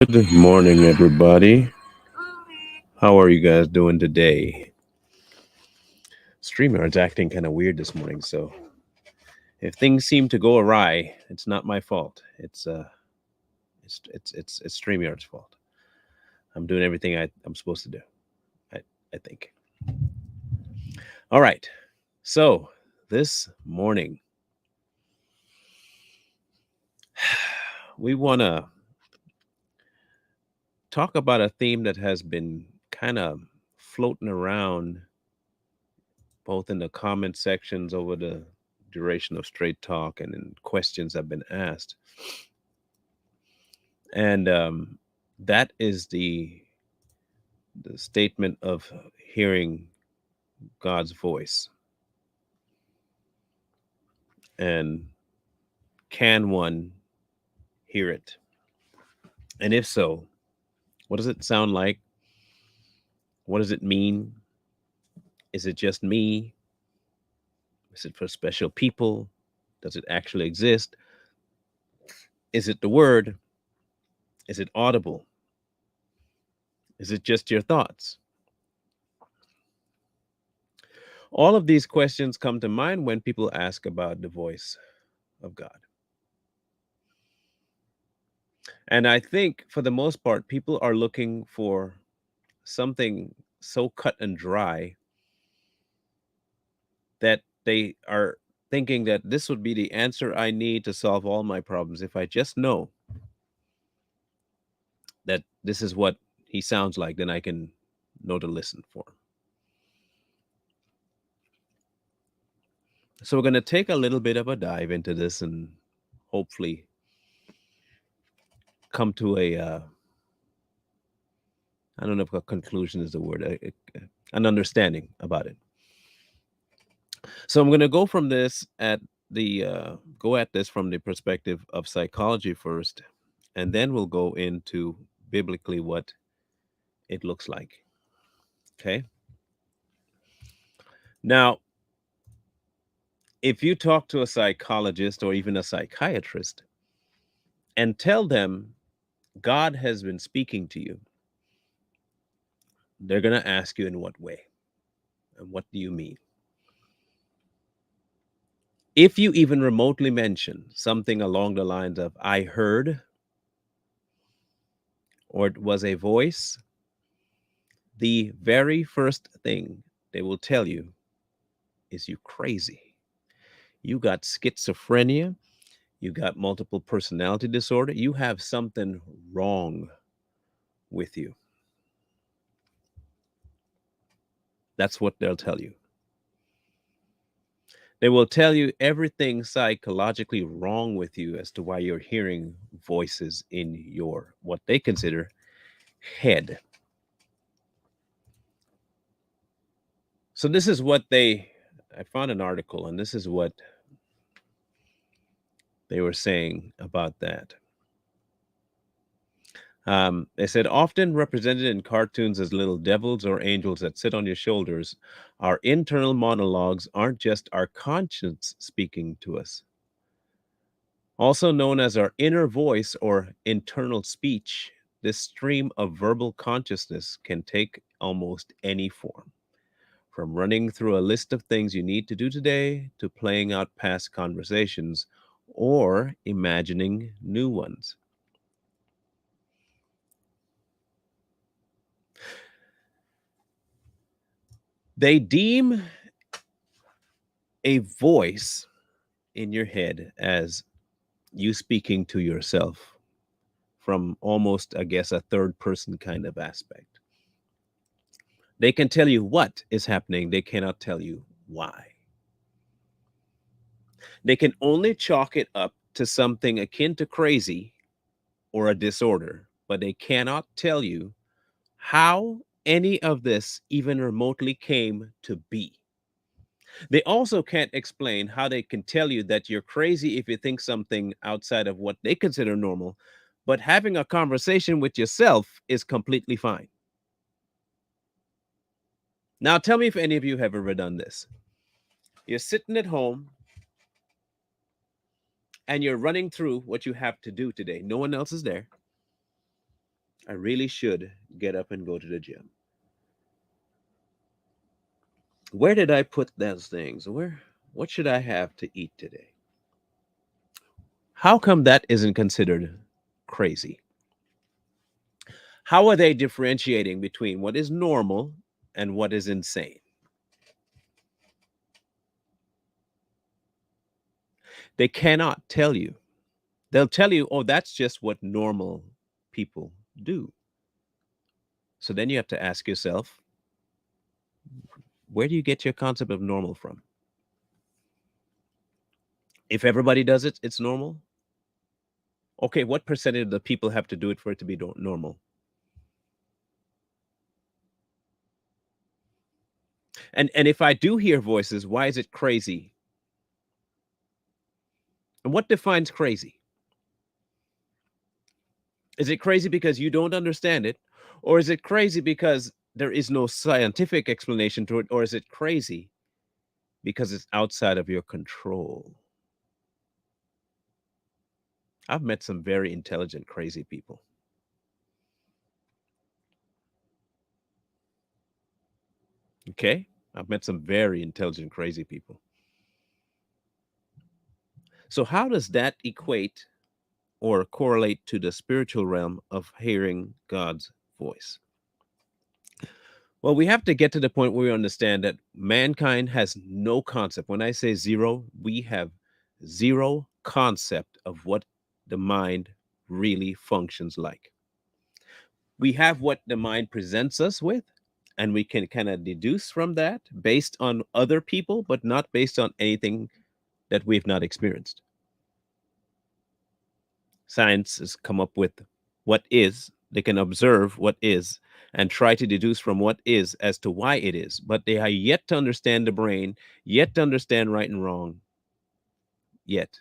Good morning, everybody. How are you guys doing today? StreamYard's acting kind of weird this morning, so if things seem to go awry, it's not my fault. It's StreamYard's fault. I'm doing everything I'm supposed to do. I I think. All right. So this morning we want to talk about a theme that has been kind of floating around both in the comment sections over the duration of straight talk and in questions have been asked. And that is the statement of hearing God's voice. And can one hear it? And if so, what does it sound like? What does it mean? Is it just me? Is it for special people? Does it actually exist? Is it the word? Is it audible? Is it just your thoughts? All of these questions come to mind when people ask about the voice of God. And I think for the most part, people are looking for something so cut and dry that they are thinking that this would be the answer I need to solve all my problems. If I just know that this is what he sounds like, then I can know to listen for him. So we're going to take a little bit of a dive into this and hopefully come to I don't know if a conclusion is the word, an understanding about it. So I'm going to go from this at the go at this from the perspective of psychology first, and then we'll go into biblically what it looks like. Okay. Now, if you talk to a psychologist or even a psychiatrist and tell them God has been speaking to you, they're going to ask you in what way and what do you mean? If you even remotely mention something along the lines of I heard or it was a voice, the very first thing they will tell you is you crazy. You got schizophrenia, you got multiple personality disorder, you have something wrong with you. That's what they'll tell you. They will tell you everything psychologically wrong with you as to why you're hearing voices in your what they consider head. So this is what I found an article and this is what they were saying about that. They said, often represented in cartoons as little devils or angels that sit on your shoulders, our internal monologues aren't just our conscience speaking to us. Also known as our inner voice or internal speech, this stream of verbal consciousness can take almost any form, from running through a list of things you need to do today to playing out past conversations or imagining new ones. They deem a voice in your head as you speaking to yourself from almost, I guess, a third person kind of aspect. They can tell you what is happening, they cannot tell you why. They can only chalk it up to something akin to crazy or a disorder, but they cannot tell you how any of this even remotely came to be. They also can't explain how they can tell you that you're crazy if you think something outside of what they consider normal, but having a conversation with yourself is completely fine. Now, tell me if any of you have ever done this. You're sitting at home and you're running through what you have to do today. No one else is there. I really should get up and go to the gym. Where did I put those things? What should I have to eat today? How come that isn't considered crazy? How are they differentiating between what is normal and what is insane? They cannot tell you. They'll tell you, oh, that's just what normal people do. So then you have to ask yourself, where do you get your concept of normal from? If everybody does it, it's normal. Okay, what percentage of the people have to do it for it to be normal? And if I do hear voices, why is it crazy? And what defines crazy? Is it crazy because you don't understand it? Or is it crazy because there is no scientific explanation to it? Or is it crazy because it's outside of your control? I've met some very intelligent, crazy people. Okay? I've met some very intelligent, crazy people. So, how does that equate or correlate to the spiritual realm of hearing God's voice? Well, we have to get to the point where we understand that mankind has no concept. When I say zero, we have zero concept of what the mind really functions like. We have what the mind presents us with, and we can kind of deduce from that based on other people, but not based on anything that we've not experienced. Science has come up with what is, they can observe what is and try to deduce from what is as to why it is, but they are yet to understand the brain, yet to understand right and wrong, yet.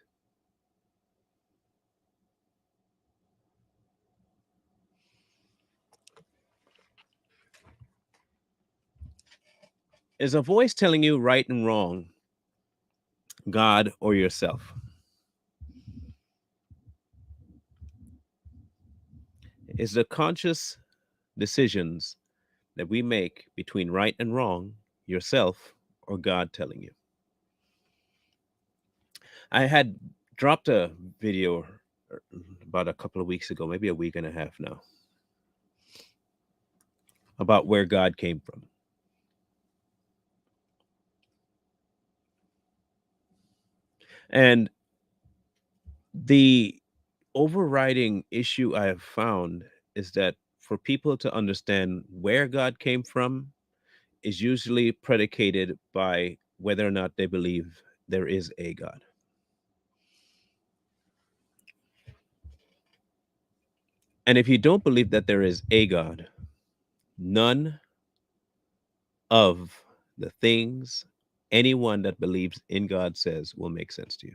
Is a voice telling you right and wrong, God or yourself? Is the conscious decisions that we make between right and wrong yourself or God telling you? I had dropped a video about a couple of weeks ago, maybe a week and a half now, about where God came from. And the overriding issue I have found is that for people to understand where God came from is usually predicated by whether or not they believe there is a God. And if you don't believe that there is a God, none of the things anyone that believes in God says will make sense to you.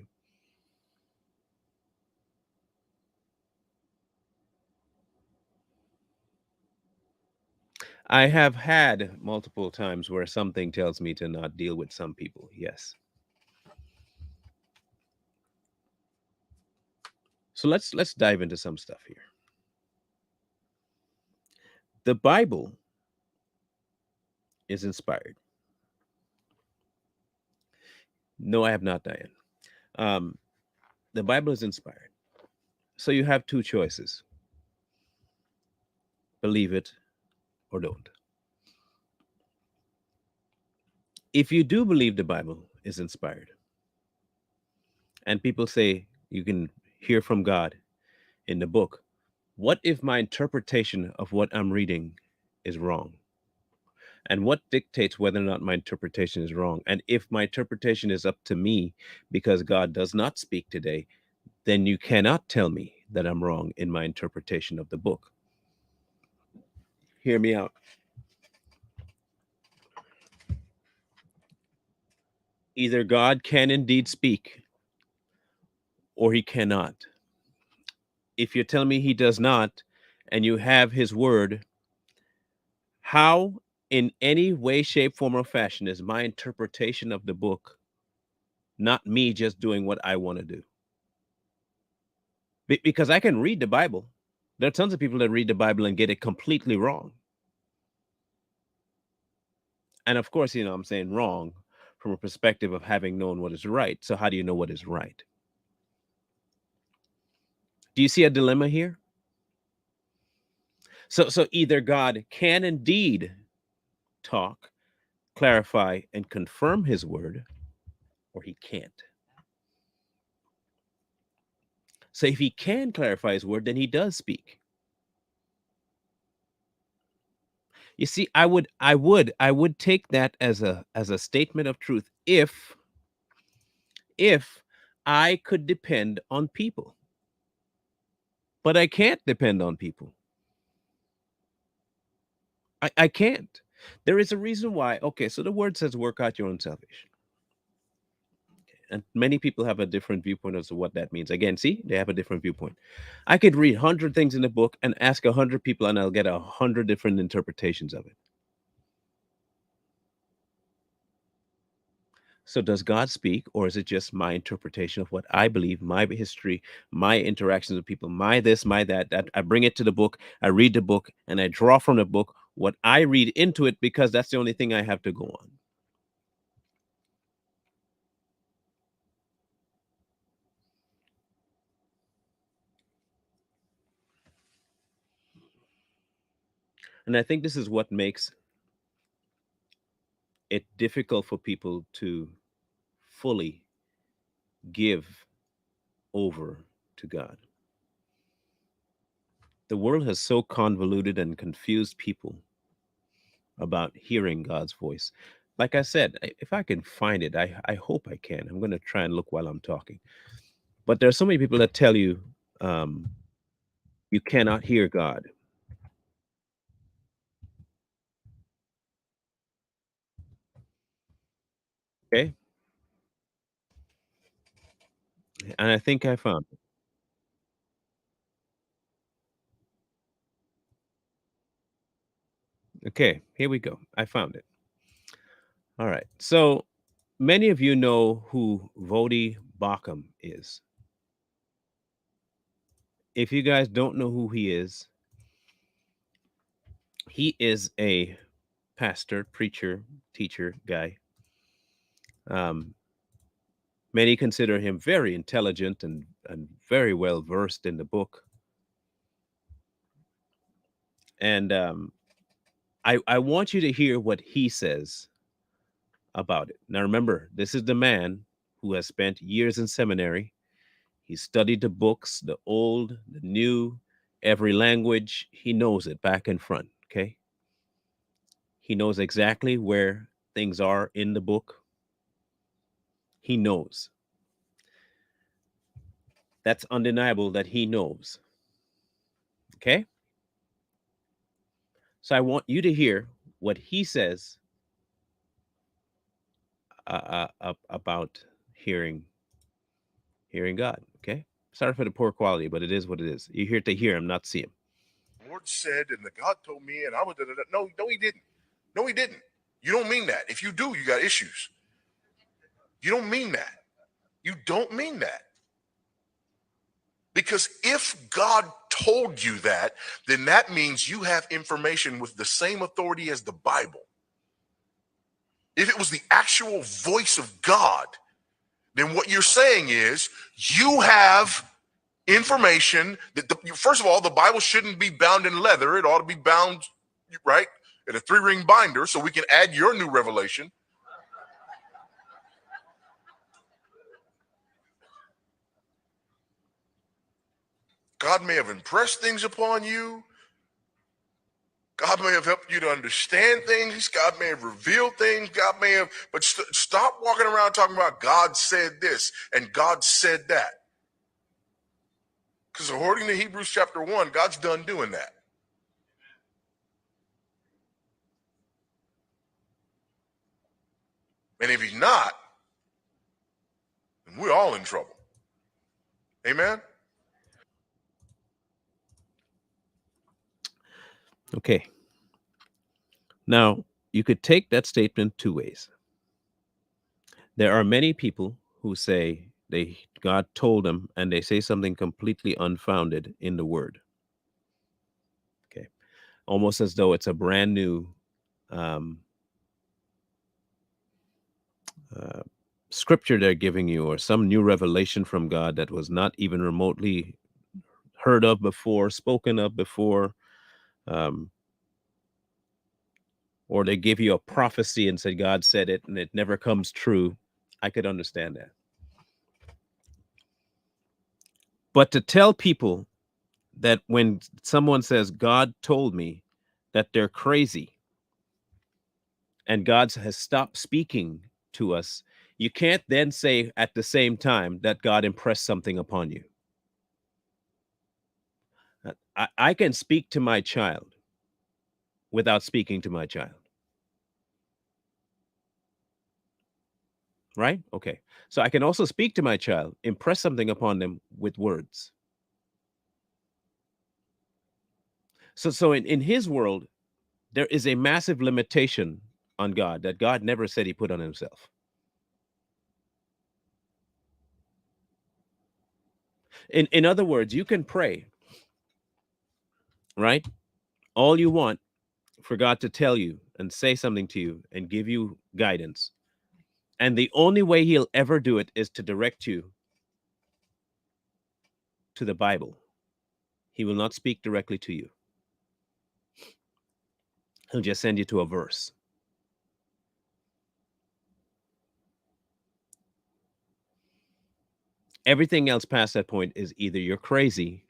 I have had multiple times where something tells me to not deal with some people. Yes. So let's dive into some stuff here. The Bible is inspired. No, I have not, Diane. Um, the Bible is inspired. So you have two choices: believe it or don't. If you do believe the Bible is inspired, and people say you can hear from God in the book, what if my interpretation of what I'm reading is wrong? And what dictates whether or not my interpretation is wrong? And if my interpretation is up to me because God does not speak today, then you cannot tell me that I'm wrong in my interpretation of the book. Hear me out. Either God can indeed speak or he cannot. If you're telling me he does not and you have his word, how in any way, shape, form, or fashion is my interpretation of the book not me just doing what I want to do? Because I can read the Bible. There are tons of people that read the Bible and get it completely wrong. And of course, I'm saying wrong from a perspective of having known what is right. So how do you know what is right? Do you see a dilemma here? So either God can indeed talk, clarify, and confirm his word, or he can't. So if he can clarify his word, then he does speak. You see, I would take that as a statement of truth if I could depend on people. But I can't depend on people. I can't. There is a reason why. Okay, so the word says work out your own salvation. And many people have a different viewpoint as to what that means. Again, see, they have a different viewpoint. I could read 100 things in the book and ask 100 people, and I'll get 100 different interpretations of it. So, does God speak, or is it just my interpretation of what I believe, my history, my interactions with people, my this, my that? That I bring it to the book, I read the book, and I draw from the book what I read into it because that's the only thing I have to go on. And I think this is what makes it difficult for people to fully give over to God. The world has so convoluted and confused people about hearing God's voice. Like I said, if I can find it, I hope I can. I'm going to try and look while I'm talking. But there are so many people that tell you um, you cannot hear God. Okay. And I think I found it. Okay. Here we go. I found it. All right. So many of you know who Vodi Bakum is. If you guys don't know who he is a pastor, preacher, teacher guy. Um, Many consider him very intelligent and very well versed in the book. And I want you to hear what he says about it. Now, remember, this is the man who has spent years in seminary. He studied the books, the old, the new, every language. He knows it back and front. Okay. He knows exactly where things are in the book. He knows. That's undeniable that he knows. Okay. So I want you to hear what he says about hearing God. Okay. Sorry for the poor quality, but it is what it is. You're here to hear him, not see him. Lord said, and the God told me, and I was no, no, he didn't. No, he didn't. You don't mean that. If you do, you got issues. You don't mean that. You don't mean that. Because if God told you that, then that means you have information with the same authority as the Bible. If it was the actual voice of God, then what you're saying is you have information that, first of all, the Bible shouldn't be bound in leather. It ought to be bound, right, in a 3-ring binder so we can add your new revelation. God may have impressed things upon you. God may have helped you to understand things. God may have revealed things. God may have, but stop walking around talking about God said this and God said that. Because according to Hebrews chapter 1, God's done doing that. And if he's not, then we're all in trouble. Amen? Okay. Now, you could take that statement two ways. There are many people who say God told them and they say something completely unfounded in the word. almost as though it's a brand new um, uh, scripture they're giving you, or some new revelation from God that was not even remotely heard of before, spoken of before, um, or they give you a prophecy and said God said it and it never comes true. I could understand that. But to tell people that when someone says God told me, that they're crazy and God has stopped speaking to us, you can't then say at the same time that God impressed something upon you. I can speak to my child without speaking to my child, right? Okay. So I can also speak to my child, impress something upon them with words. So in his world, there is a massive limitation on God that God never said he put on himself. In other words, you can pray, right? All you want for God to tell you and say something to you and give you guidance. And the only way he'll ever do it is to direct you to the Bible. He will not speak directly to you. He'll just send you to a verse. Everything else past that point is either you're crazy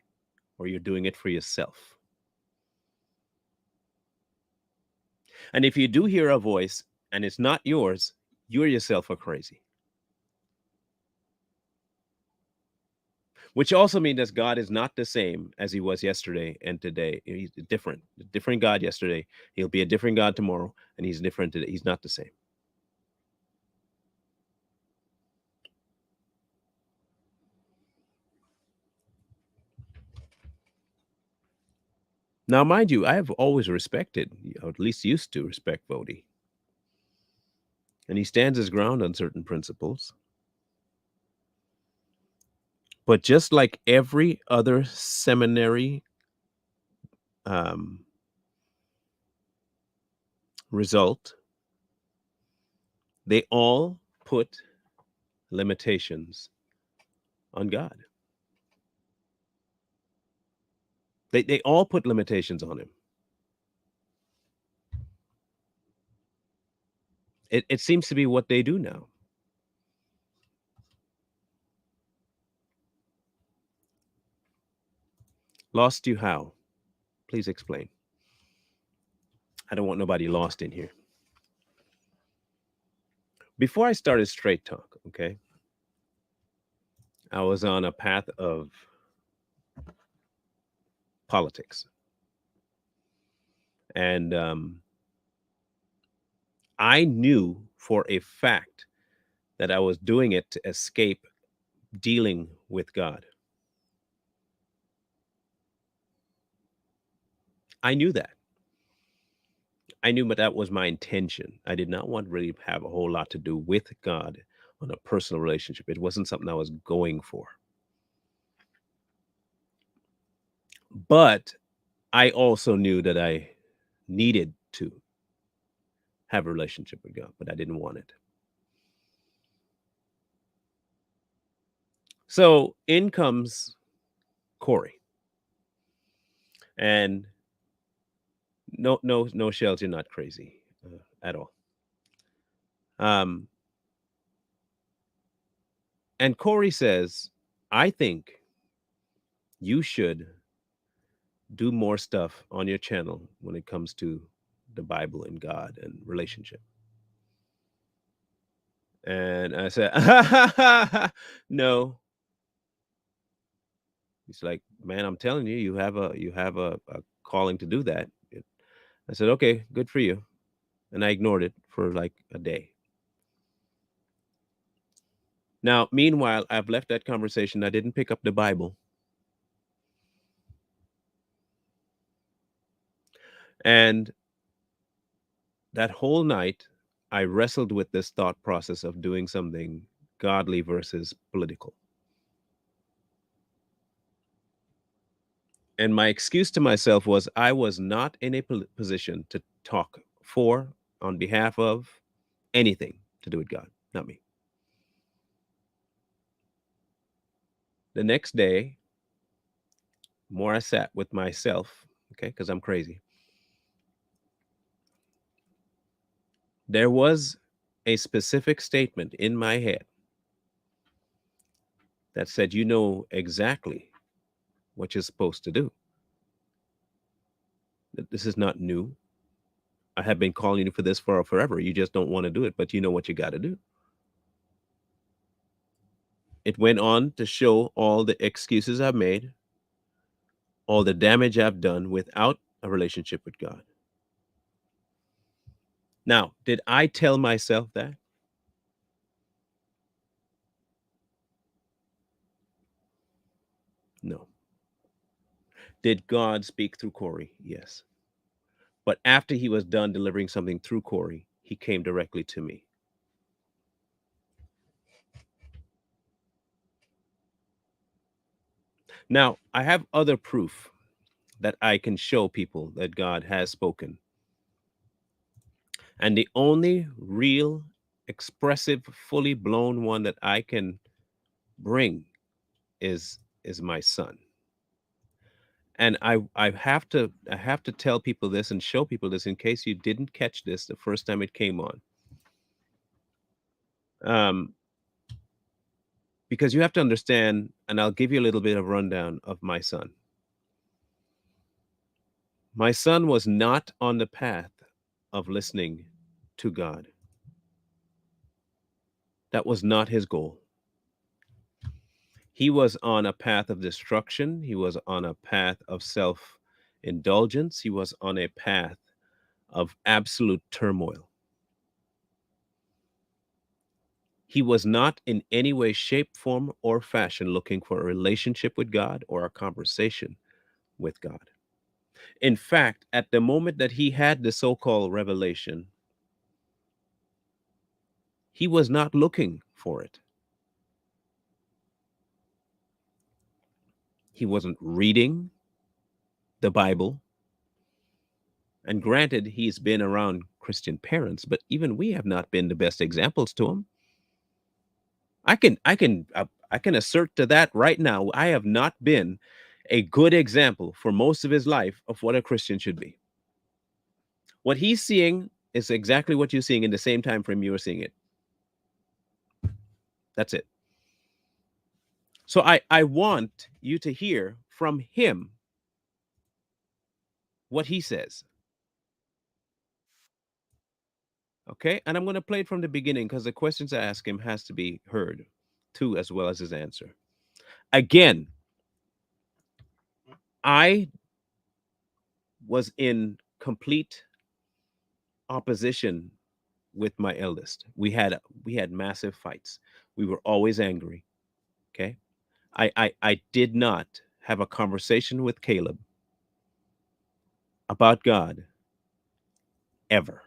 or you're doing it for yourself. And if you do hear a voice and it's not yours, you yourself are crazy. Which also means that God is not the same as he was yesterday and today. He's different. A different God yesterday. He'll be a different God tomorrow, and he's different today. He's not the same. Now, mind you, I have always respected, or at least used to respect Vodi. And he stands his ground on certain principles. But just like every other seminary um, result, they all put limitations on God. They all put limitations on him. It seems to be what they do now. Lost you how? Please explain. I don't want nobody lost in here. Before I started Straight Talk, okay, I was on a path of politics. And I knew for a fact that I was doing it to escape dealing with God. I knew that. I knew but that was my intention. I did not want to really have a whole lot to do with God on a personal relationship. It wasn't something I was going for. But I also knew that I needed to have a relationship with God, but I didn't want it. So in comes Corey. And no, Shells, you're not crazy at all. Um, and Corey says, I think you should do more stuff on your channel when it comes to the Bible and God and relationship. And I said, no. He's like, man, I'm telling you, you have a calling to do that. I said, okay, good for you. And I ignored it for like a day. Now, meanwhile, I've left that conversation. I didn't pick up the Bible. And that whole night, I wrestled with this thought process of doing something godly versus political. And my excuse to myself was I was not in a position to talk for, on behalf of anything to do with God, not me. The next day, more I sat with myself, okay, because I'm crazy, there was a specific statement in my head that said, you know exactly what you're supposed to do. This is not new. I have been calling you for this for forever. You just don't want to do it, but you know what you got to do. It went on to show all the excuses I've made, all the damage I've done without a relationship with God. Now, did I tell myself that? No. Did God speak through Corey? Yes. But after he was done delivering something through Corey, he came directly to me. Now, I have other proof that I can show people that God has spoken. And the only real, expressive, fully blown one that I can bring is my son. And I have to tell people this and show people this in case you didn't catch this the first time it came on. Um, because you have to understand, and I'll give you a little bit of rundown of my son. My son was not on the path of listening to God. That was not his goal. He was on a path of destruction. He was on a path of self indulgence. He was on a path of absolute turmoil. He was not in any way, shape, form, or fashion looking for a relationship with God or a conversation with God. In fact, at the moment that he had the so called revelation, he was not looking for it. He wasn't reading the Bible. And granted, he's been around Christian parents, but even we have not been the best examples to him. I can assert to that right now. I have not been a good example for most of his life of what a Christian should be. What he's seeing is exactly what you're seeing in the same time frame you are seeing it. That's it. So I want you to hear from him what he says. Okay? And I'm going to play it from the beginning because the questions I ask him has to be heard too, as well as his answer. Again, I was in complete opposition with my eldest. We had massive fights. We were always angry. Okay. I did not have a conversation with Caleb about God ever.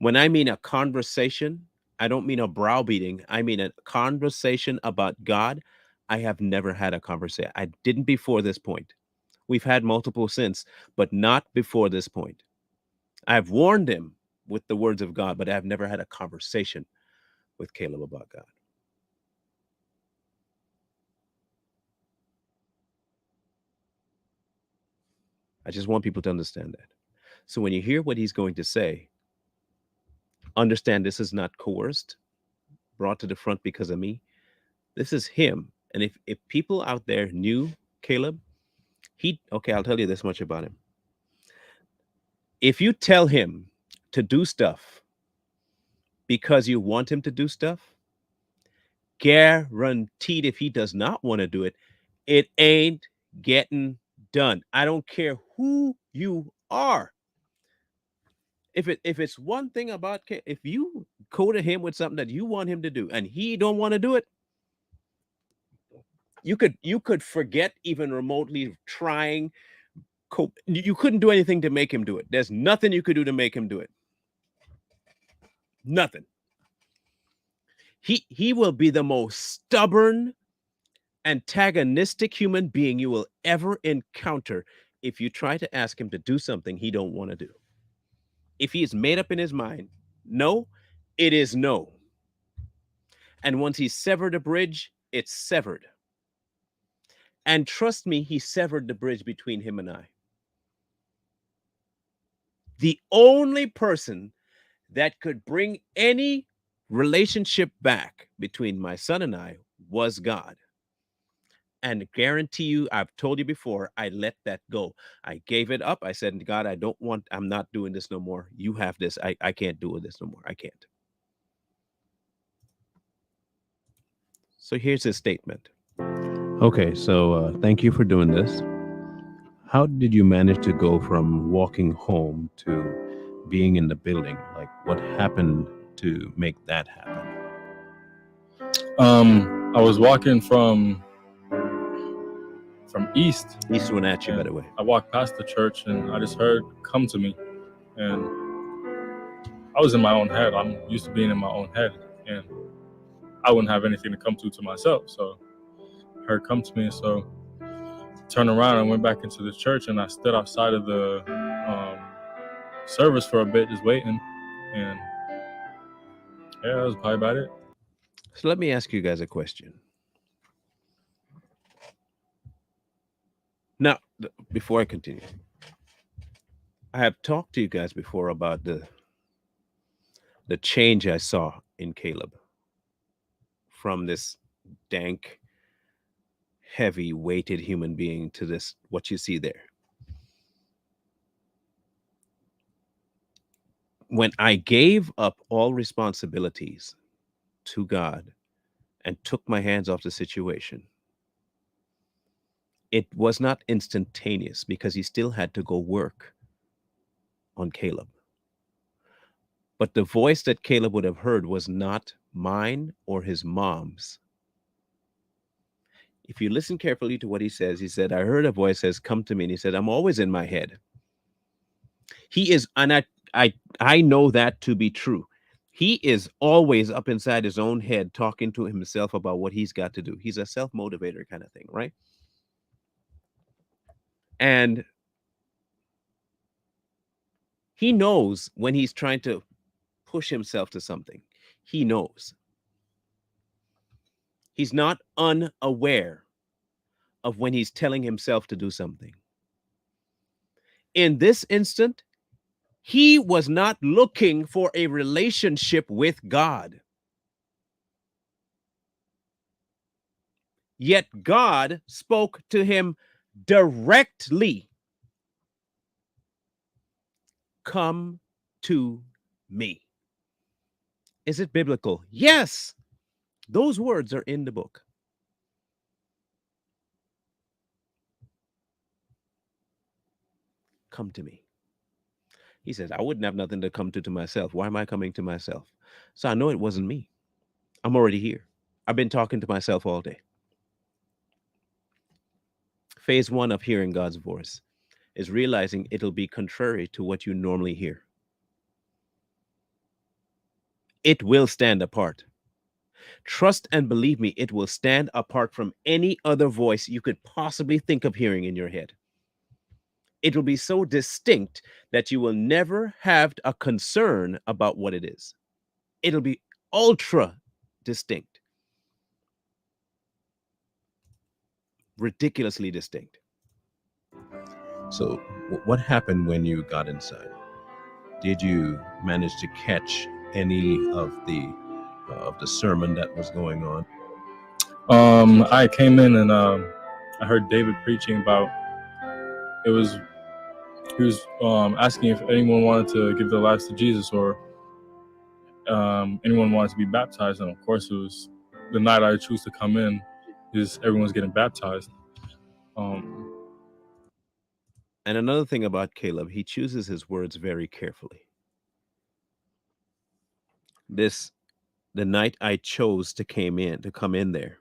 When I mean a conversation, I don't mean a browbeating. I mean a conversation about God. I have never had a conversation. I didn't before this point. We've had multiple since, but not before this point. I've warned him with the words of God, but I've never had a conversation with Caleb about God. I just want people to understand that. So when you hear what he's going to say, understand this is not coerced, brought to the front because of me. This is him. And if people out there knew Caleb, okay, I'll tell you this much about him. If you tell him to do stuff because you want him to do stuff, guaranteed if he does not want to do it, it ain't getting done. I don't care who you are. If it's one thing about if you go to him with something that you want him to do and he don't want to do it, you could forget even remotely trying. You couldn't do anything to make him do it. There's nothing you could do to make him do it. Nothing. He will be the most stubborn, antagonistic human being you will ever encounter if you try to ask him to do something he don't want to do. If he is made up in his mind, no, it is no. And once he's severed a bridge, it's severed. And trust me, he severed the bridge between him and I. The only person that could bring any relationship back between my son and I was God. And guarantee you, I've told you before, I let that go. I gave it up. I said, God, I'm not doing this no more. You have this. I can't do this no more. I can't. So here's his statement. Okay, so thank you for doing this. How did you manage to go from walking home to being in the building? Like, what happened to make that happen? I was walking from east, East Wenatchee, by the and way. I walked past the church, and I just heard "Come to me," and I was in my own head. I'm used to being in my own head, and I wouldn't have anything to come to myself. So I heard "Come to me," and so turned around and went back into the church, and I stood outside of the service for a bit, just waiting, and yeah, that was probably about it. So let me ask you guys a question. Now, before I continue, I have talked to you guys before about the change I saw in Caleb from this dank, heavy, weighted human being to this what you see there. When I gave up all responsibilities to God and took my hands off the situation, it was not instantaneous because he still had to go work on Caleb. But the voice that Caleb would have heard was not mine or his mom's. If you listen carefully to what he said, I heard a voice says, "Come to me." And he said, "I'm always in my head." He is, and I know that to be true. He is always up inside his own head talking to himself about what he's got to do. He's a self-motivator kind of thing, right? And he knows when he's trying to push himself to something. He knows. He's not unaware of when he's telling himself to do something. In this instant, he was not looking for a relationship with God. Yet God spoke to him directly. Come to me. Is it biblical? Yes. Those words are in the book. Come to me. He says, I wouldn't have nothing to come to myself. Why am I coming to myself? So I know it wasn't me. I'm already here. I've been talking to myself all day. Phase one of hearing God's voice is realizing it'll be contrary to what you normally hear. It will stand apart. Trust and believe me, it will stand apart from any other voice you could possibly think of hearing in your head. It will be so distinct that you will never have a concern about what it is. It'll be ultra distinct, ridiculously distinct. So, what happened when you got inside? Did you manage to catch any of the sermon that was going on? I came in and I heard David preaching about it was he was asking if anyone wanted to give their lives to Jesus or anyone wanted to be baptized, and of course it was the night I choose to come in is everyone's getting baptized. Um, And another thing about Caleb, he chooses his words very carefully. This the night I chose to come in there.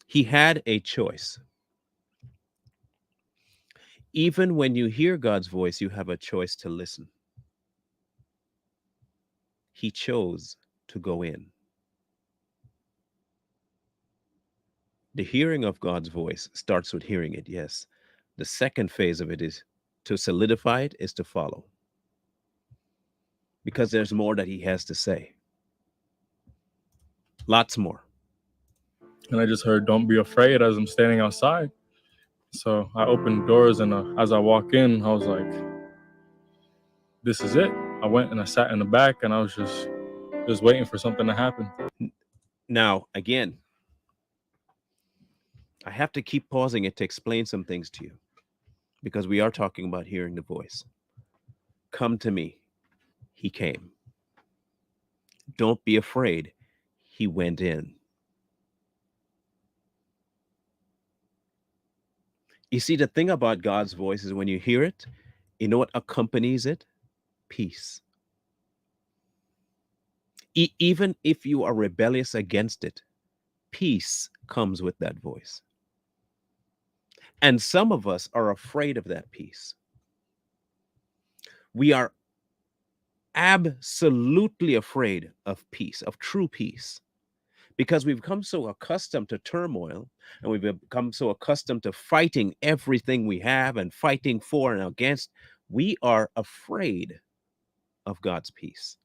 He had a choice. Even when you hear God's voice, you have a choice to listen. He chose to go in. The hearing of God's voice starts with hearing it, yes. The second phase of it is to solidify it, is to follow, because there's more that He has to say. Lots more. And I just heard, "Don't be afraid," as I'm standing outside. So I opened doors, and as I walk in, I was like, "This is it." I went and I sat in the back, and I was just waiting for something to happen. Now, again, I have to keep pausing it to explain some things to you because we are talking about hearing the voice. Come to me. He came. Don't be afraid. He went in. You see, the thing about God's voice is when you hear it, you know what accompanies it? Peace. Even if you are rebellious against it, peace comes with that voice. And some of us are afraid of that peace. We are absolutely afraid of peace, of true peace, because we've become so accustomed to turmoil and we've become so accustomed to fighting everything we have and fighting for and against. We are afraid of God's peace.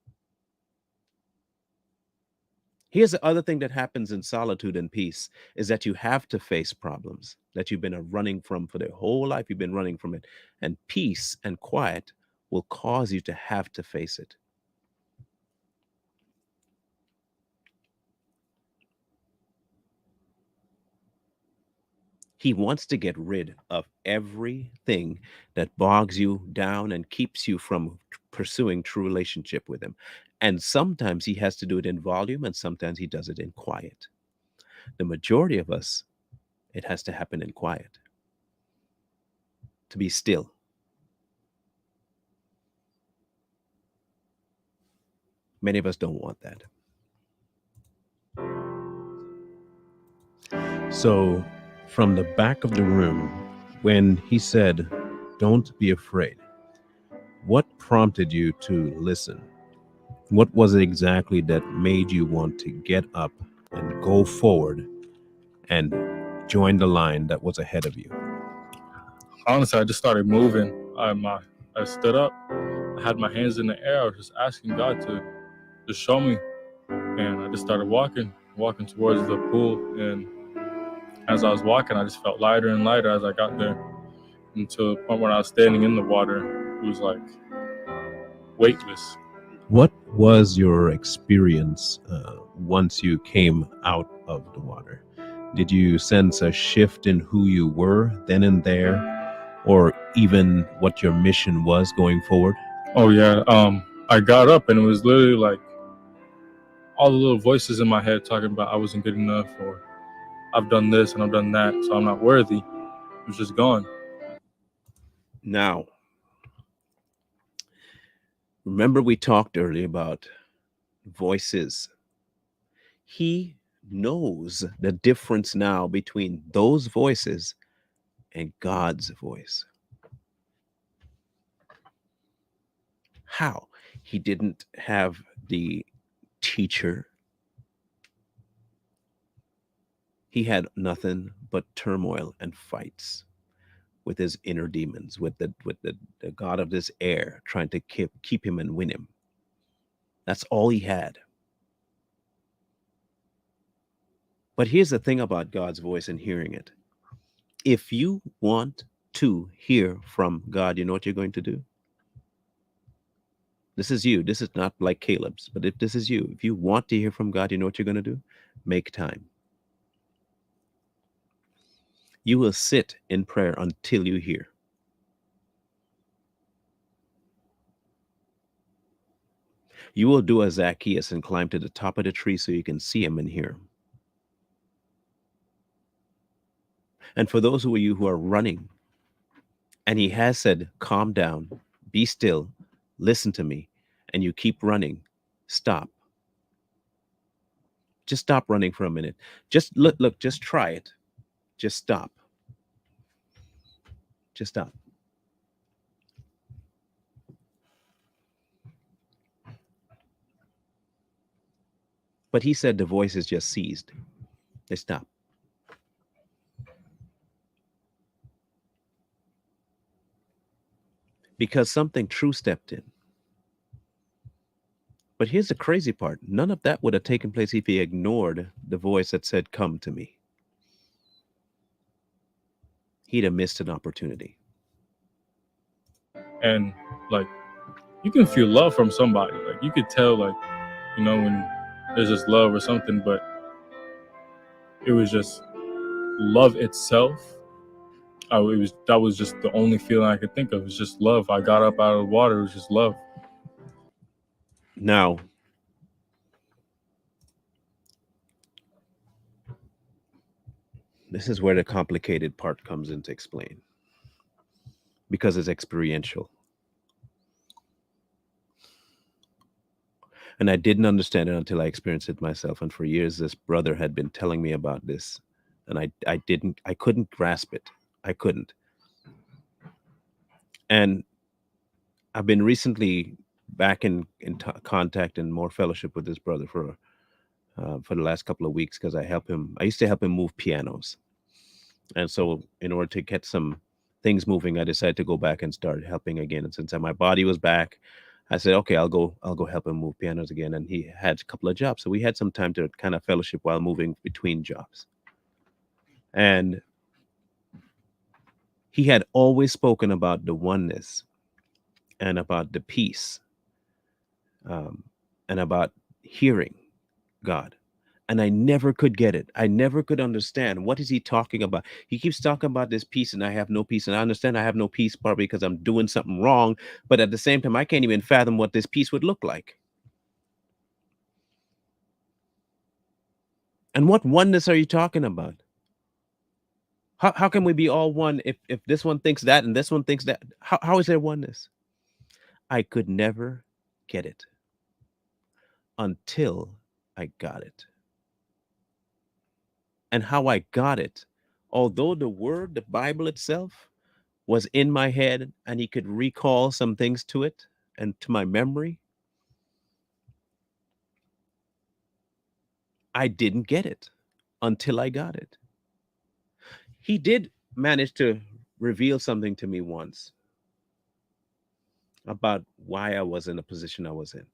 Here's the other thing that happens in solitude and peace is that you have to face problems that you've been running from for the whole life. You've been running from it. And peace and quiet will cause you to have to face it. He wants to get rid of everything that bogs you down and keeps you from pursuing true relationship with him. And sometimes he has to do it in volume and sometimes he does it in quiet. The majority of us, it has to happen in quiet, to be still. Many of us don't want that. So, from the back of the room, when he said, "Don't be afraid," what prompted you to listen? What was it exactly that made you want to get up and go forward and join the line that was ahead of you? Honestly, I just started moving. I stood up. I had my hands in the air. I was just asking God to just show me, and I just started walking towards the pool. And as I was walking, I just felt lighter and lighter as I got there, until the point where I was standing in the water. It was like weightless. What was your experience once you came out of the water? Did you sense a shift in who you were then and there, or even what your mission was going forward? Oh yeah. I got up, and it was literally like all the little voices in my head talking about I wasn't good enough, or I've done this and I've done that, so I'm not worthy. It was just gone. Now, remember we talked earlier about voices. He knows the difference now between those voices and God's voice. How? He didn't have the teacher. He had nothing but turmoil and fights with his inner demons, with the god of this air trying to keep him and win him. That's all he had. But here's the thing about God's voice and hearing it. If you want to hear from God, you know what you're going to do? This is you. This is not like Caleb's, but if this is you, if you want to hear from God, you know what you're going to do? Make time. You will sit in prayer until you hear. You will do as Zacchaeus and climb to the top of the tree so you can see him and hear him. And for those of you who are running, and he has said, calm down, be still, listen to me, and you keep running, stop. Just stop running for a minute. Just look, just try it. Just stop. Just stop. But he said the voice is just ceased. They stop. because something true stepped in. But here's the crazy part: none of that would have taken place if he ignored the voice that said, "Come to me." He'd have missed an opportunity. And like, you can feel love from somebody. Like, you could tell, like, when there's just love or something, but it was just love itself. That was just the only feeling I could think of. It was just love. I got up out of the water. It was just love. Now, this is where the complicated part comes in to explain, because it's experiential. And I didn't understand it until I experienced it myself. And for years, this brother had been telling me about this, and I couldn't grasp it. I couldn't. And I've been recently back in contact and more fellowship with this brother for the last couple of weeks, because I help him. I used to help him move pianos, and so in order to get some things moving, I decided to go back and start helping again. And since my body was back, I said, okay, I'll go help him move pianos again. And he had a couple of jobs, so we had some time to kind of fellowship while moving between jobs. And he had always spoken about the oneness and about the peace, um, and about hearing God. And I never could get it. I never could understand, what is he talking about. He keeps talking about this peace, and I have no peace. And I understand I have no peace probably because I'm doing something wrong. But at the same time, I can't even fathom what this peace would look like. And what oneness are you talking about? How can we be all one if this one thinks that and this one thinks that? How is there oneness? I could never get it until I got it. And how I got it, although the word, the Bible itself, was in my head and he could recall some things to it and to my memory, I didn't get it until I got it. He did manage to reveal something to me once about why I was in the position I was in.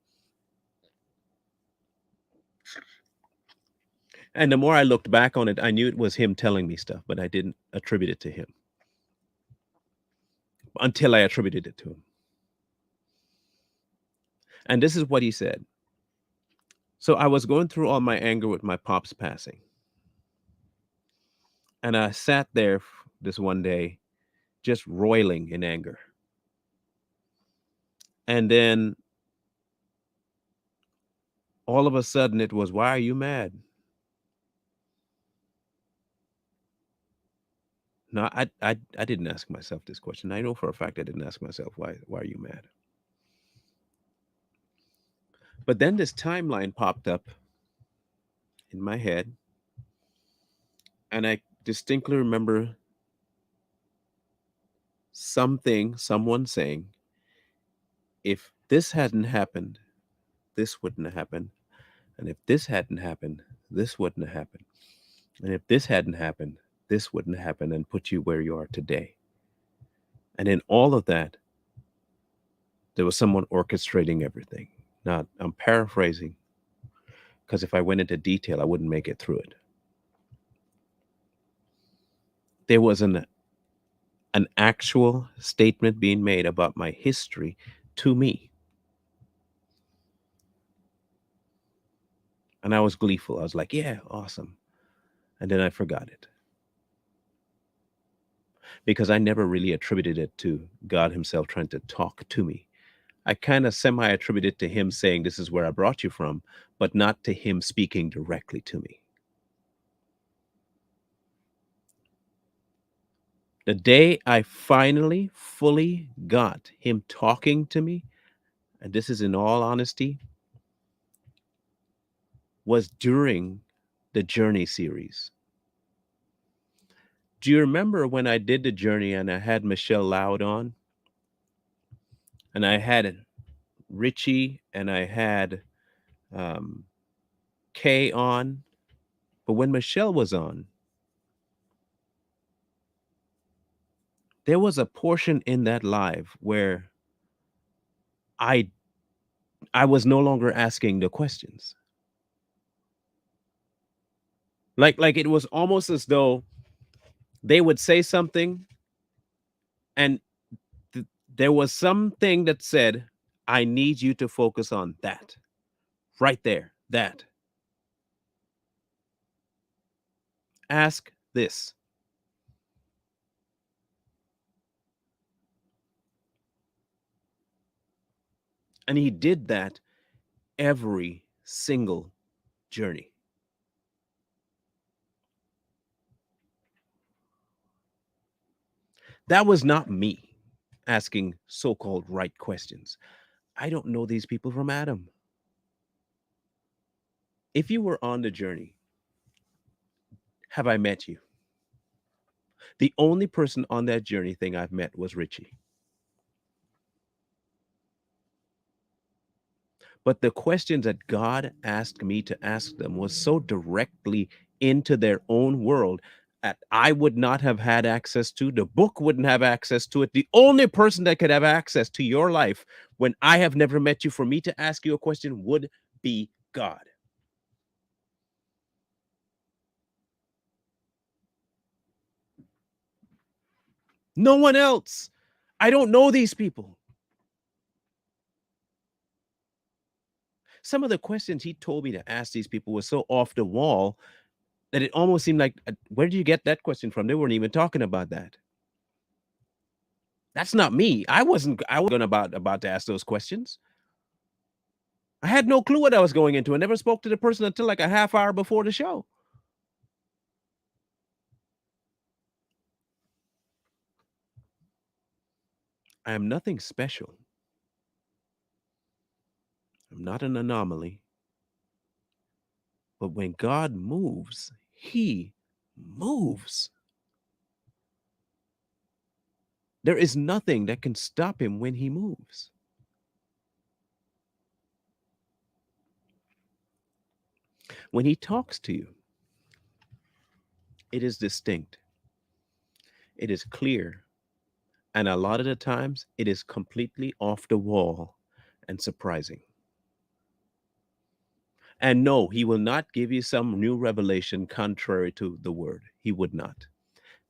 And the more I looked back on it, I knew it was him telling me stuff, but I didn't attribute it to him until I attributed it to him. And this is what he said. So I was going through all my anger with my pop's passing. And I sat there this one day just roiling in anger. And then all of a sudden it was, why are you mad? No, I didn't ask myself this question. I know for a fact I didn't ask myself, why are you mad? But then this timeline popped up in my head, and I distinctly remember someone saying, if this hadn't happened, this wouldn't have happened. And if this hadn't happened, this wouldn't have happened. And if this hadn't happened, this wouldn't have happened, and put you where you are today. And in all of that, there was someone orchestrating everything. Now, I'm paraphrasing, because if I went into detail, I wouldn't make it through it. There was an actual statement being made about my history to me. And I was gleeful. I was like, yeah, awesome. And then I forgot it, because I never really attributed it to God Himself trying to talk to me. I kind of semi attributed it to Him saying, this is where I brought you from, but not to Him speaking directly to me. The day I finally fully got Him talking to me, and this is in all honesty, was during the Journey series. Do you remember when I did the Journey and I had Michelle Loud on? And I had Richie and I had um, Kay on. But when Michelle was on, there was a portion in that live where I I was no longer asking the questions. Like it was almost as though they would say something, and th- there was something that said, I need you to focus on that right there. That. Ask this. And he did that every single journey. That was not me asking so called right questions. I don't know these people from Adam. If you were on the journey, have I met you? The only person on that journey thing I've met was Richie. But the questions that God asked me to ask them was so directly into their own world that I would not have had access to. The book wouldn't have access to it. The only person that could have access to your life when I have never met you for me to ask you a question would be God. No one else. I don't know these people. Some of the questions he told me to ask these people were so off the wall that it almost seemed like, where did you get that question from? They weren't even talking about that. That's not me. I wasn't about to ask those questions. I had no clue what I was going into. I never spoke to the person until like a half hour before the show. I am nothing special. I'm not an anomaly. But when God moves, he moves. There is nothing that can stop him when he moves. When he talks to you, it is distinct, it is clear, and a lot of the times it is completely off the wall and surprising. And no, he will not give you some new revelation contrary to the word. He would not,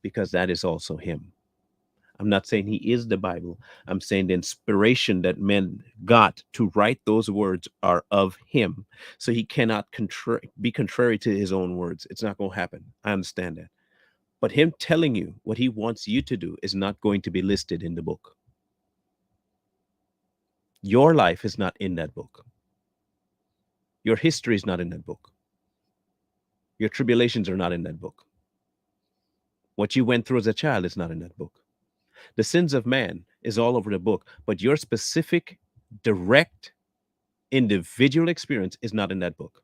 because that is also him. I'm not saying he is the Bible. I'm saying the inspiration that men got to write those words are of him. So he cannot be contrary to his own words. It's not going to happen. I understand that. But him telling you what he wants you to do is not going to be listed in the book. Your life is not in that book. Your history is not in that book. Your tribulations are not in that book. What you went through as a child is not in that book. The sins of man is all over the book, but your specific, direct, individual experience is not in that book.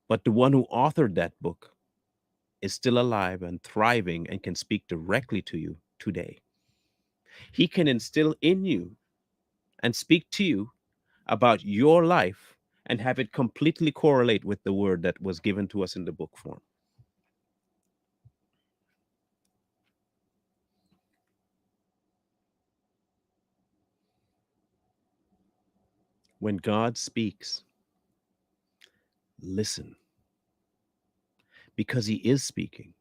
But the one who authored that book is still alive and thriving and can speak directly to you today. He can instill in you and speak to you about your life and have it completely correlate with the word that was given to us in the book form. When God speaks, listen, because he is speaking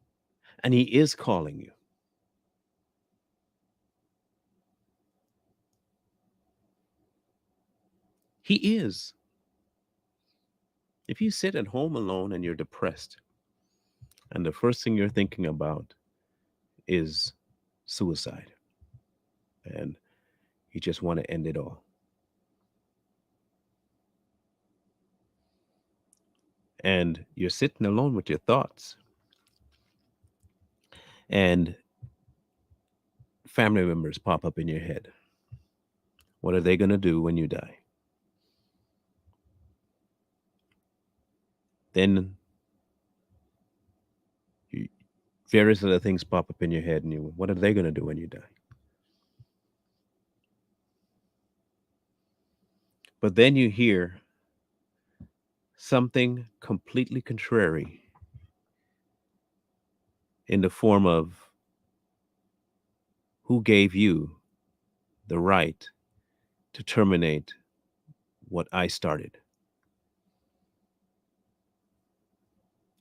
and he is calling you. He is. If you sit at home alone and you're depressed, and the first thing you're thinking about is suicide, and you just want to end it all, and you're sitting alone with your thoughts, and family members pop up in your head, what are they going to do when you die? Then you, various other things pop up in your head, and you, what are they going to do when you die? But then you hear something completely contrary in the form of, who gave you the right to terminate what I started.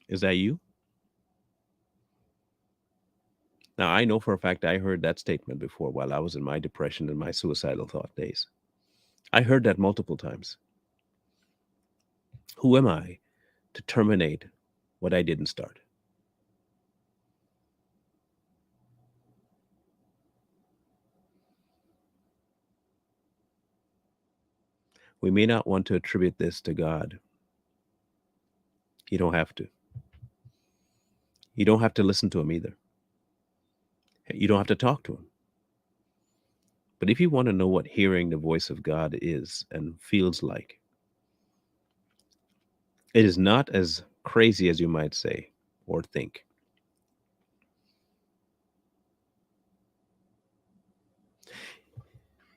Is that you? Now, I know for a fact I heard that statement before while I was in my depression and my suicidal thought days. I heard that multiple times. Who am I to terminate what I didn't start? We may not want to attribute this to God. You don't have to. You don't have to listen to him either. You don't have to talk to him. But if you want to know what hearing the voice of God is and feels like, it is not as crazy as you might say or think.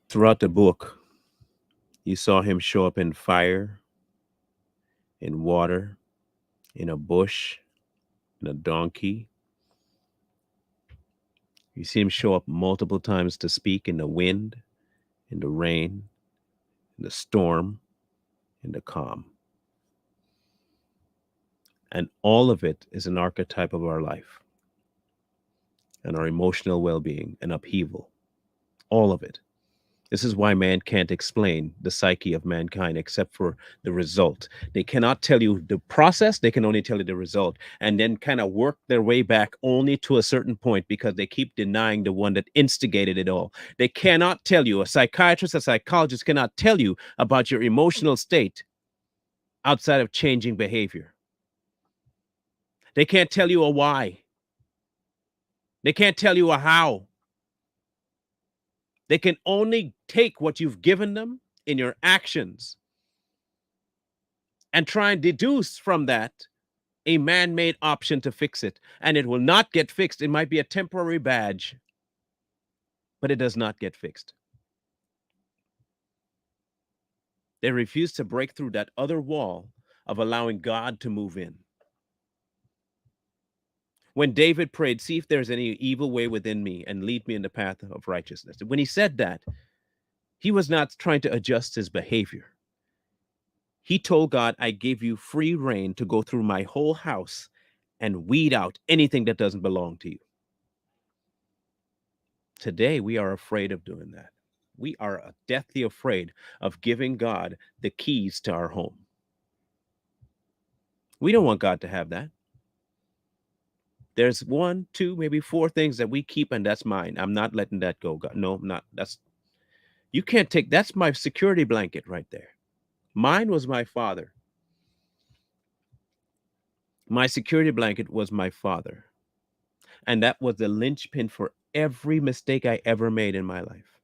Throughout the book, you saw him show up in fire, in water, in a bush, in a donkey. You see him show up multiple times to speak in the wind, in the rain, in the storm, in the calm. And all of it is an archetype of our life and our emotional well being and upheaval. All of it. This is why man can't explain the psyche of mankind except for the result. They cannot tell you the process, they can only tell you the result, and then kind of work their way back only to a certain point because they keep denying the one that instigated it all. They cannot tell you, a psychiatrist, a psychologist cannot tell you about your emotional state outside of changing behavior. They can't tell you a why, they can't tell you a how. They can only take what you've given them in your actions and try and deduce from that a man made option to fix it. And it will not get fixed. It might be a temporary badge, but it does not get fixed. They refuse to break through that other wall of allowing God to move in. When David prayed, see if there's any evil way within me and lead me in the path of righteousness. When he said that, he was not trying to adjust his behavior. He told God, I give you free reign to go through my whole house and weed out anything that doesn't belong to you. Today, we are afraid of doing that. We are deathly afraid of giving God the keys to our home. We don't want God to have that. There's one, two, maybe four things that we keep, and that's mine. I'm not letting that go. God. No, I'm not. You can't take, that's my security blanket right there. Mine was my father. My security blanket was my father. And that was the linchpin for every mistake I ever made in my life.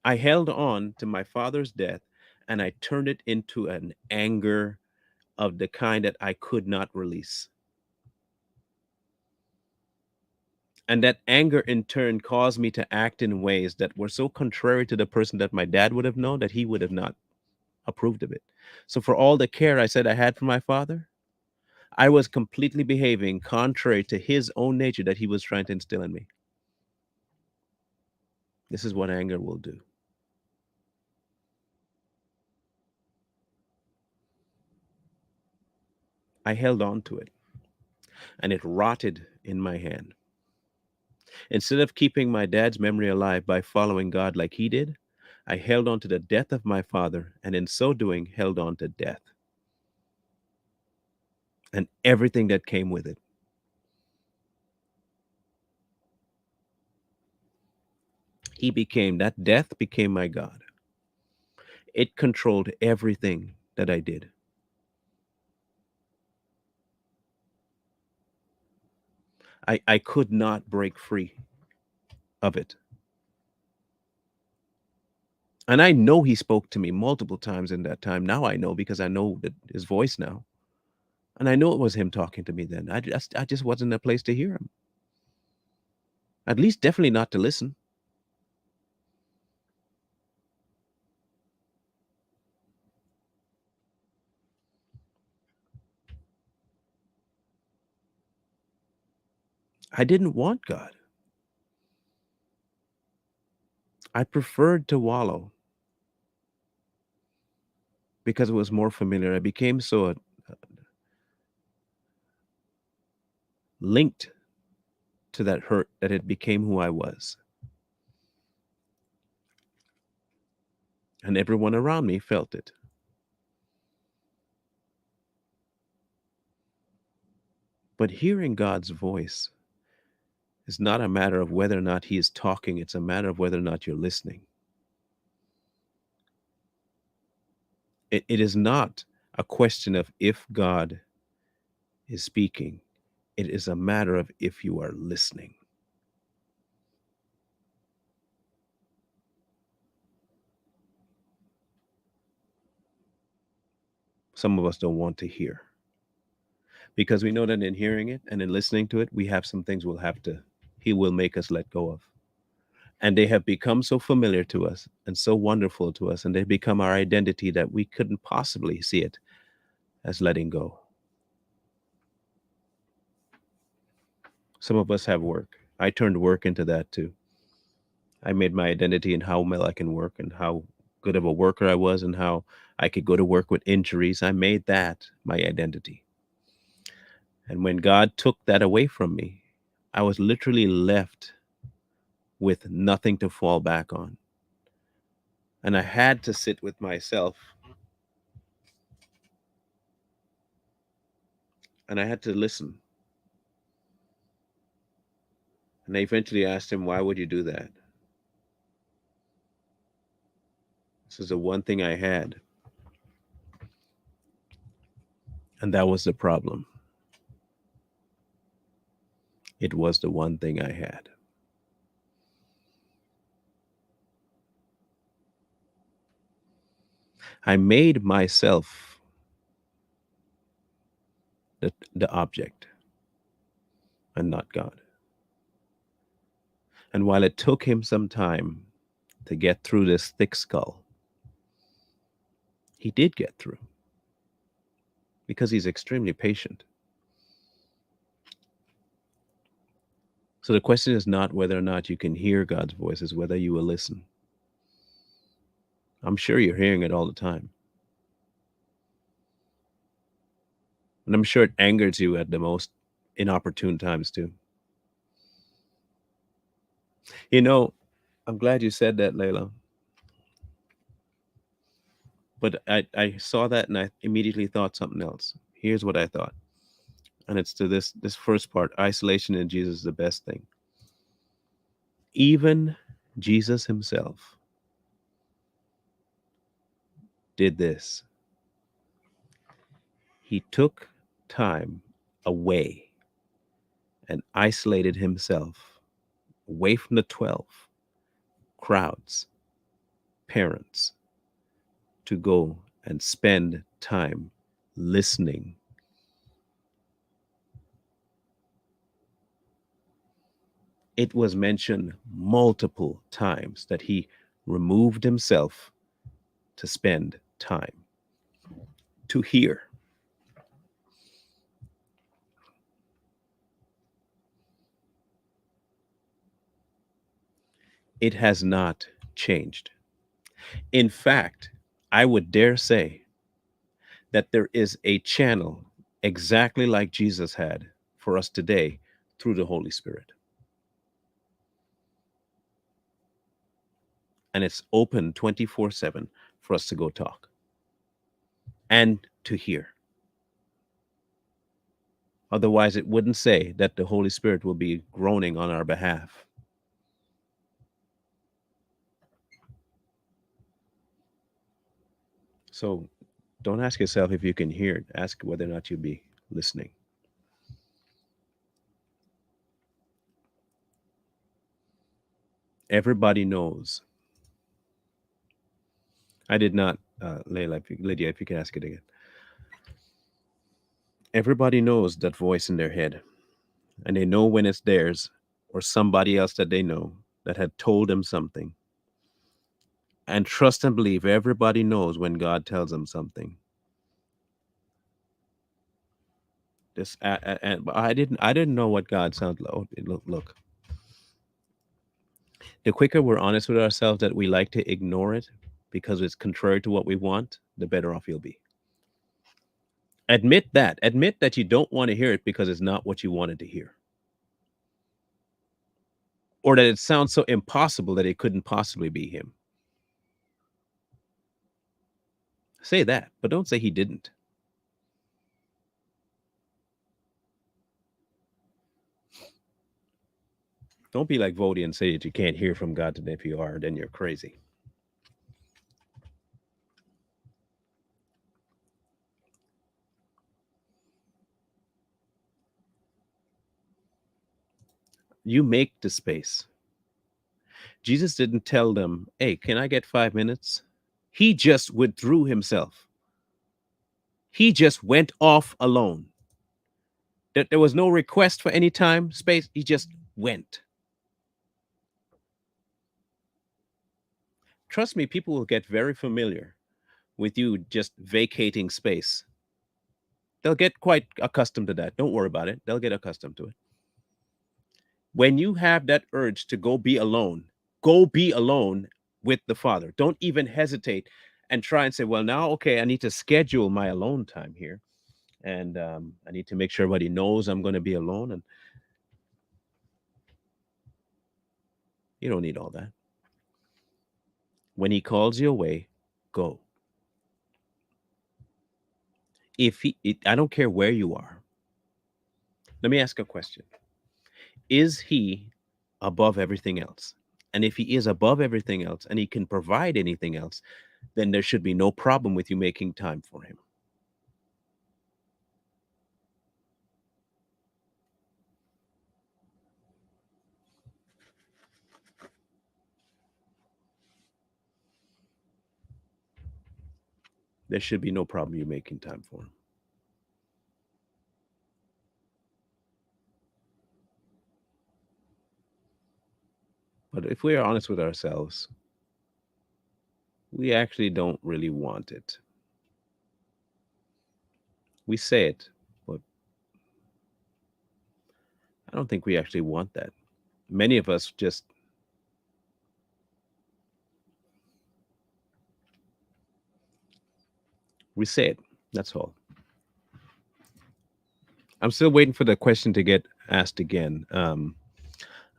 I held on to my father's death and I turned it into an anger of the kind that I could not release. And that anger in turn caused me to act in ways that were so contrary to the person that my dad would have known that he would have not approved of it. So, for all the care I said I had for my father, I was completely behaving contrary to his own nature that he was trying to instill in me. This is what anger will do. I held on to it and it rotted in my hand. Instead of keeping my dad's memory alive by following God like he did, I held on to the death of my father, and in so doing, held on to death and everything that came with it. That death became my God. It controlled everything that I did. I could not break free of it. And I know he spoke to me multiple times in that time. Now I know because I know that his voice now. And I know it was him talking to me then. I just wasn't in a place to hear him. At least definitely not to listen. I didn't want God. I preferred to wallow because it was more familiar. I became so linked to that hurt that it became who I was. And everyone around me felt it. But hearing God's voice is not a matter of whether or not He is talking, it's a matter of whether or not you're listening. It is not a question of if God is speaking, it is a matter of if you are listening. Some of us don't want to hear because we know that in hearing it and in listening to it, we have some things He will make us let go of. And they have become so familiar to us and so wonderful to us, and they become our identity that we couldn't possibly see it as letting go. Some of us have work. I turned work into that too. I made my identity in how well I can work and how good of a worker I was and how I could go to work with injuries. I made that my identity. And when God took that away from me, I was literally left with nothing to fall back on. And I had to sit with myself and I had to listen. And I eventually asked him, why would you do that? This is the one thing I had. And that was the problem. It was the one thing I had. I made myself the object and not God. And while it took him some time to get through this thick skull, he did get through because he's extremely patient. So the question is not whether or not you can hear God's voice, it's whether you will listen. I'm sure you're hearing it all the time. And I'm sure it angers you at the most inopportune times too. You know, I'm glad you said that, Layla. But I saw that and I immediately thought something else. Here's what I thought. And it's to this first part, isolation in Jesus is the best thing. Even Jesus himself did this. He took time away and isolated himself away from the 12 crowds, parents, to go and spend time listening. It was mentioned multiple times that he removed himself to spend time to hear. It has not changed. In fact, I would dare say that there is a channel exactly like Jesus had for us today through the Holy Spirit. And it's open 24/7 for us to go talk and to hear. Otherwise, it wouldn't say that the Holy Spirit will be groaning on our behalf. So don't ask yourself if you can hear it. Ask whether or not you'll be listening. Everybody knows. I did not, Layla, Lydia, if you can ask it again. Everybody knows that voice in their head, and they know when it's theirs or somebody else that they know that had told them something. And trust and believe everybody knows when God tells them something. This and I didn't know what God sounds like. Oh, look, look. The quicker we're honest with ourselves that we like to ignore it because it's contrary to what we want, the better off you'll be. Admit that. Admit that you don't want to hear it because it's not what you wanted to hear. Or that it sounds so impossible that it couldn't possibly be him. Say that, but don't say he didn't. Don't be like Vody and say that you can't hear from God, and if you are, then you're crazy. You make the space. Jesus didn't tell them, hey, can I get 5 minutes? He just withdrew himself. He just went off alone. There was no request for any time, space. He just went. Trust me, people will get very familiar with you just vacating space. They'll get quite accustomed to that. Don't worry about it. They'll get accustomed to it. When you have that urge to go be alone with the Father. Don't even hesitate and try and say, well, now, okay, I need to schedule my alone time here. And I need to make sure everybody knows I'm going to be alone. And you don't need all that. When he calls you away, go. I don't care where you are. Let me ask a question. Is he above everything else? And if he is above everything else and he can provide anything else, then there should be no problem with you making time for him. There should be no problem you making time for him. But if we are honest with ourselves, we actually don't really want it. We say it, but I don't think we actually want that. Many of us just, we say it. That's all. I'm still waiting for the question to get asked again. I'm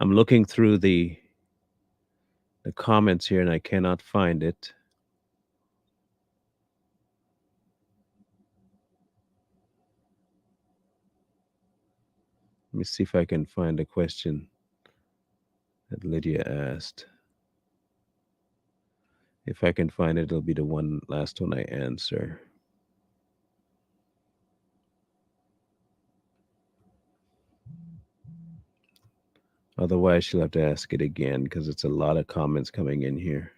looking through the comments here and I cannot find it. Let me see if I can find a question that Lydia asked. If I can find it, it'll be the last one I answer. Otherwise, she'll have to ask it again because it's a lot of comments coming in here.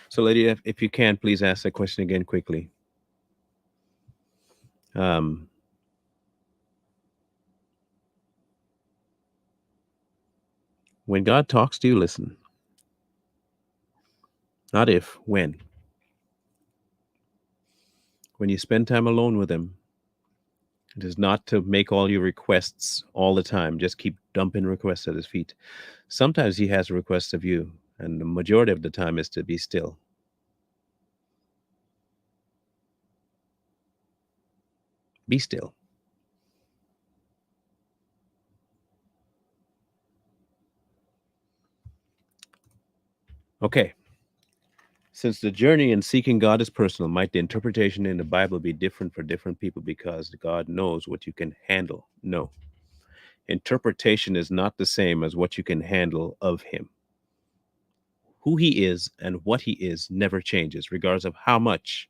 So, Lydia, if you can, please ask the question again quickly. Um, when God talks to you, listen. Not if, when. When you spend time alone with Him, it is not to make all your requests all the time. Just keep dumping requests at His feet. Sometimes He has requests of you, and the majority of the time is to be still. Be still. Okay. Since the journey in seeking God is personal, might the interpretation in the Bible be different for different people because God knows what you can handle? No. Interpretation is not the same as what you can handle of Him. Who He is and what He is never changes, regardless of how much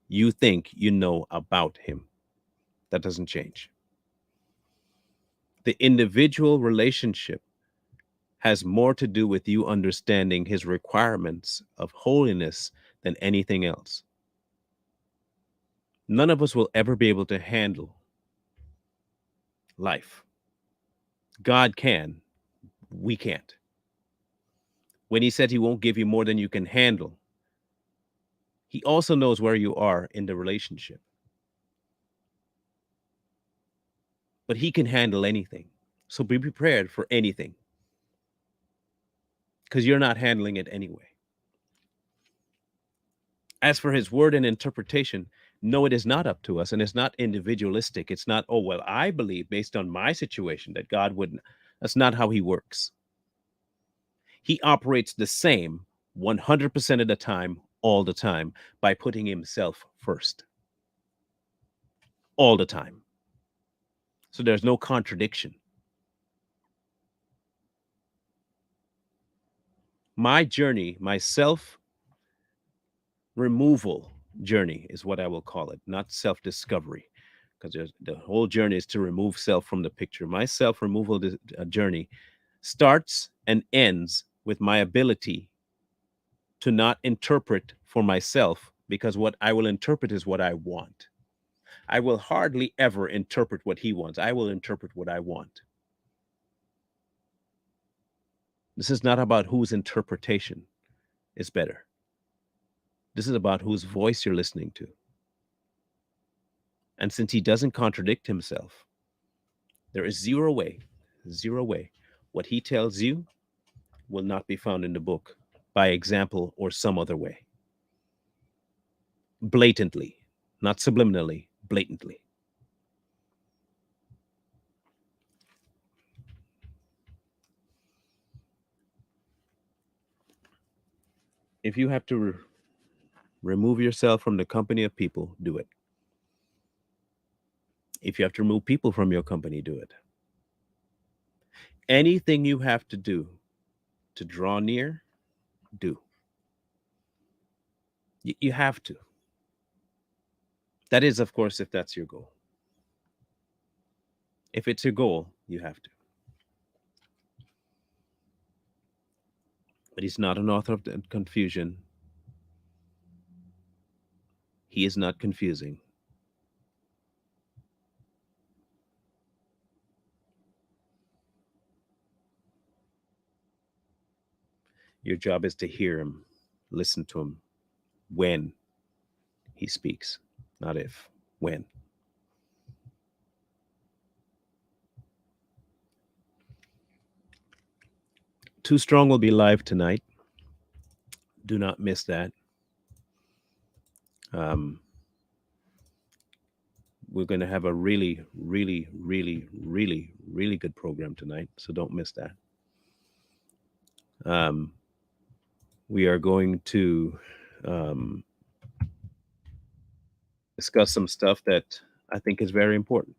you think you know about Him. That doesn't change. The individual relationship has more to do with you understanding His requirements of holiness than anything else. None of us will ever be able to handle life. God can, we can't. When He said He won't give you more than you can handle, He also knows where you are in the relationship. But He can handle anything. So be prepared for anything because you're not handling it anyway. As for his word and interpretation, no, it is not up to us and it's not individualistic. It's not, oh, well, I believe based on my situation that God wouldn't. That's not how he works. He operates the same 100% of the time, all the time, by putting himself first, all the time. So there's no contradiction. My journey, my self removal journey is what I will call it, not self discovery, because the whole journey is to remove self from the picture. My self removal journey starts and ends with my ability to not interpret for myself, because what I will interpret is what I want. I will hardly ever interpret what he wants. I will interpret what I want. This is not about whose interpretation is better. This is about whose voice you're listening to. And since he doesn't contradict himself, there is zero way, what he tells you will not be found in the book by example or some other way. Blatantly, not subliminally, blatantly. If you have to remove yourself from the company of people, do it. If you have to remove people from your company, do it. Anything you have to do to draw near, do. You have to. That is, of course, if that's your goal. If it's your goal, you have to. But he's not an author of confusion. He is not confusing. Your job is to hear him, listen to him when he speaks, not if, when. Too Strong will be live tonight. Do not miss that. Um, we're going to have a really, really, really, really, really good program tonight. So don't miss that. Um, we are going to um, discuss some stuff that I think is very important.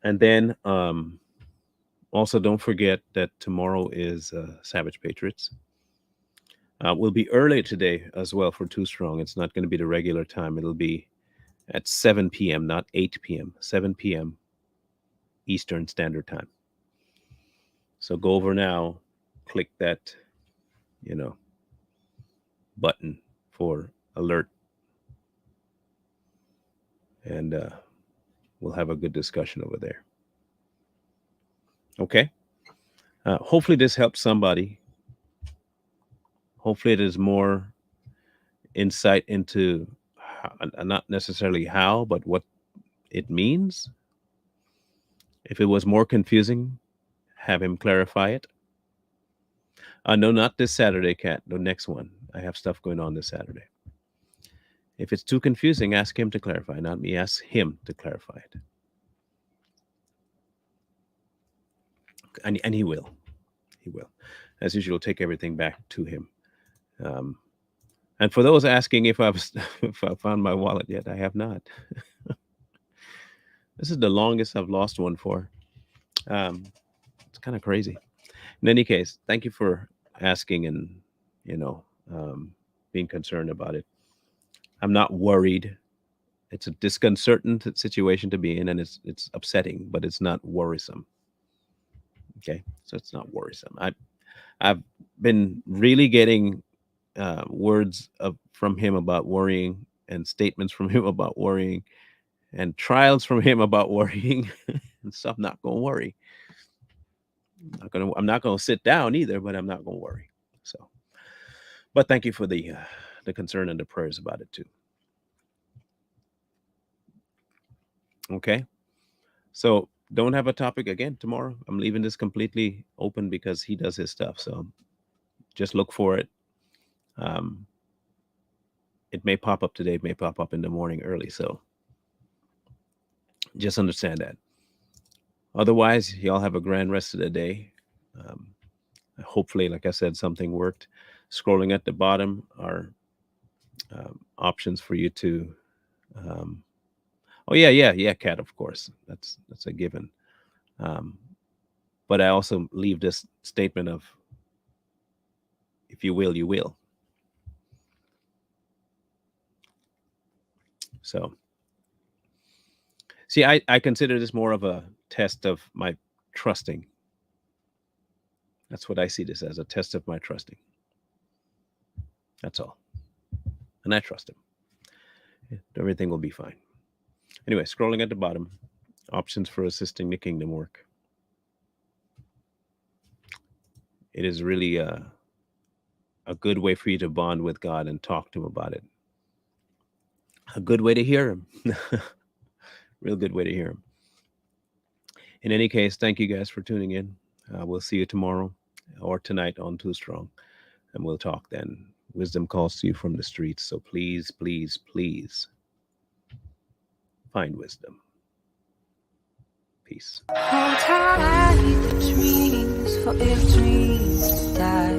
And then also, don't forget that tomorrow is Savage Patriots. We'll be early today as well for Too Strong. It's not going to be the regular time. It'll be at 7 p.m., not 8 p.m., 7 p.m. Eastern Standard Time. So go over now, click that, button for alert, and we'll have a good discussion over there. Okay? Hopefully this helps somebody. Hopefully it is more insight into not necessarily how, but what it means. If it was more confusing, have him clarify it. No, not this Saturday, Kat. The next one. I have stuff going on this Saturday. If it's too confusing, ask him to clarify, not me. Ask him to clarify it. And he will. He will. As usual, take everything back to him. And for those asking if if I found my wallet yet, I have not. This is the longest I've lost one for. It's kind of crazy. In any case, thank you for asking and being concerned about it. I'm not worried. It's a disconcerting situation to be in, and it's upsetting, but it's not worrisome. Okay, so it's not worrisome. I've been really getting words from him about worrying, and statements from him about worrying, and trials from him about worrying. And so I'm not going to worry. I'm not gonna sit down either, but I'm not gonna worry. So, but thank you for the concern and the prayers about it too. Okay. So don't have a topic again tomorrow. I'm leaving this completely open because he does his stuff. So just look for it. Um, it may pop up today, it may pop up in the morning early. So just understand that. Otherwise, y'all have a grand rest of the day. Um, Hopefully, like I said, something worked. Scrolling at the bottom are options for you to. Um, oh yeah, Cat. Of course, that's a given. Um, but I also leave this statement of, if you will, you will. So, see, I consider this more of a test of my trusting. That's what I see this as, a test of my trusting. That's all. And I trust him. Everything will be fine. Anyway, scrolling at the bottom, options for assisting the kingdom work. It is really a good way for you to bond with God and talk to him about it. A good way to hear him. Real good way to hear him. In any case, thank you guys for tuning in. We'll see you tomorrow or tonight on Too Strong, and we'll talk then. Wisdom calls to you from the streets, so please, please, please find wisdom. Peace. Hold tight, dreams, for if dreams die.